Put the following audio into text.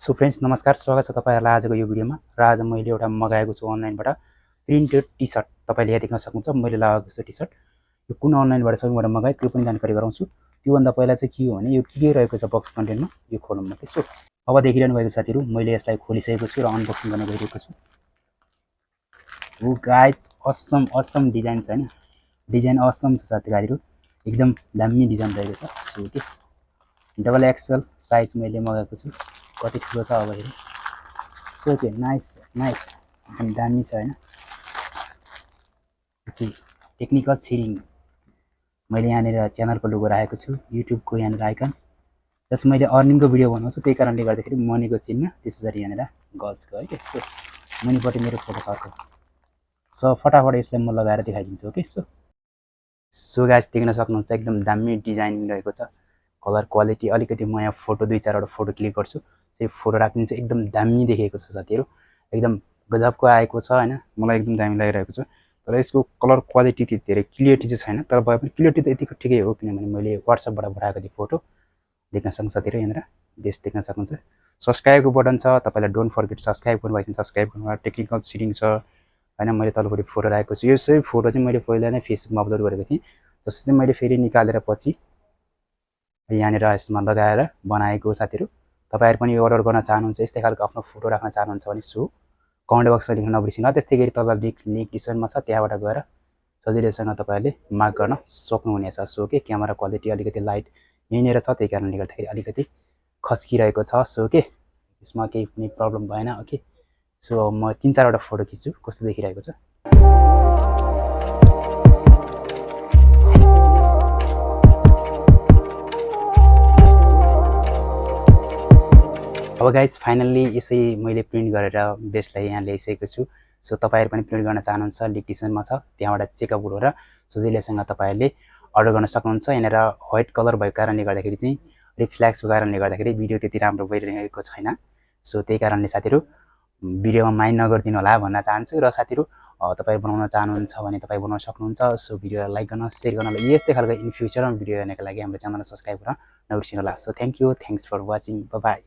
So friends नमस्कार, स्वागत छ तपाईहरुलाई आजको यो भिडियोमा। र आज मैले एउटा मगाएको छु अनलाइनबाट प्रिन्टेड टी-शर्ट। तपाईले यहाँ देख्न सक्नुहुन्छ मैले लगाएको छु टी-शर्ट। यो कुन अनलाइनबाट सबैबाट मगाए त्यो पनि जानकारी गराउँछु। त्यो भन्दा पहिला चाहिँ के हो भने यो के रहेको छ बक्स कन्टेन्टमा यो खोलौँ न। त्यसो अब देखिरहनु भएको साथीहरु मैले यसलाई खोलिसकेको छु र अनबक्सिङ गर्न गइरहेको छु। ओ गाइस असम डिजाइन छ हैन। डिजाइन असम छ साथीहरु, एकदम दामी डिजाइन रहेको छ। सो के डबल एक्सएल साइज मैले मगाएको छु। कति ठुलो छ अब हेरौँ। सो के नाइस एकदम दामी छ हैन। ओके टेक्निकल छिरिङ मैले यहाँनिर च्यानलको लोगो राखेको छु, युट्युबको यहाँनिर आइकन। जस मैले अर्निङको भिडियो बनाउँछु त्यही कारणले गर्दाखेरि मनीको चिन्ह त्यसरी यहाँनिर गर्ल्सको है के। सो मुनिपट्टि मेरो फोटो छ। सो फटाफट यसलाई म लगाएर देखाइदिन्छु। ओके सो गाइस देख्न सक्नुहुन्छ एकदम दामी डिजाइन रहेको छ। कलर क्वालिटी अलिकति म यहाँ फोटो 2-4 वटा फोटो क्लिक गर्छु। चाहिँ फोटो राखिदिन्छु। एकदम दामी देखेको छ साथीहरु, एकदम गजबको आएको छ हैन। मलाई एकदम दामी लागिरहेको छ। तर यसको कलर क्वालिटी त्यति धेरै क्लियरिटी चाहिँ छैन, तर भए पनि क्लियरिटी त यतिको ठिकै हो किनभने मैले व्हाट्सएपबाट पठाएको थिएँ फोटो। देख्न सक्नुहुन्छ साथीहरु यहाँनिर बेस देख्न सक्नुहुन्छ। सब्स्क्राइबको बटन छ, तपाईलाई डोन्ट फर्गेट सब्स्क्राइब गर्नु भएछ सब्स्क्राइब गर्नु। टेक्निकल सिटिङ छ हैन। मैले तलपट्टि फोटो राखेको छु। यो सबै फोटो चाहिँ मैले पहिला नै फेसबुकमा अपलोड गरेको थिएँ। जसले चाहिँ मैले फेरि निकालेर पछि यहाँनिर यसमा लगाएर बनाएको साथीहरु। तपाईहरु पनि अर्डर गर्न चाहनुहुन्छ, यस्तै खालको आफ्नो फोटो राख्न चाहनुहुन्छ भने सो कमेन्ट बक्समा लेख्न नबिर्सिनु। त्यस्तै गरी तल लिंक डिस्क्रिप्सनमा छ, त्यहाँबाट गएर सजिलैसँग तपाईहरुले मार्क गर्न सक्नुहुनेछ। सो के क्यामेरा क्वालिटी अलिकति लाइट यहीँनेर छ, त्यही कारणले गर्दाखेरि अलिकति खस्किरहेको छ। सो के यसमा केही पनि प्रब्लम भएन। ओके सो म 3-4 वटा फोटो खिच्छु कस्तो देखिरहेको छ। अब गाइस फाइनल्ली यसै मैले प्रिन्ट गरेर बेसलाई यहाँ ल्याइसकेको छु। सो तपाईहरु पनि प्रिन्ट गर्न चाहनुहुन्छ लिंक डिस्क्रिप्सनमा छ, त्यहाँबाट चेकअप गरेर सजिलैसँग तपाईहरुले अर्डर गर्न सक्नुहुन्छ। यहाँनिर व्हाइट कलर भएको कारणले गर्दाखेरि चाहिँ रिफ्लेक्सको कारणले गर्दाखेरि भिडियो त्यति राम्रो भइरहेको छैन। सो त्यही कारणले साथीहरु भिडियोमा माइन्ड नगर्दिनु होला भन्न चाहन्छु। र साथीहरु तपाई बनाउन चाहनुहुन्छ भने तपाई बनाउन सक्नुहुन्छ। सो भिडियोलाई लाइक गर्न शेयर गर्न यस्तै खालको इन फ्युचरमा भिडियो हेर्नको लागि हाम्रो च्यानललाई सब्स्क्राइब गर्न नबिर्सिनु होला। So thank you, thanks for watching, bye by.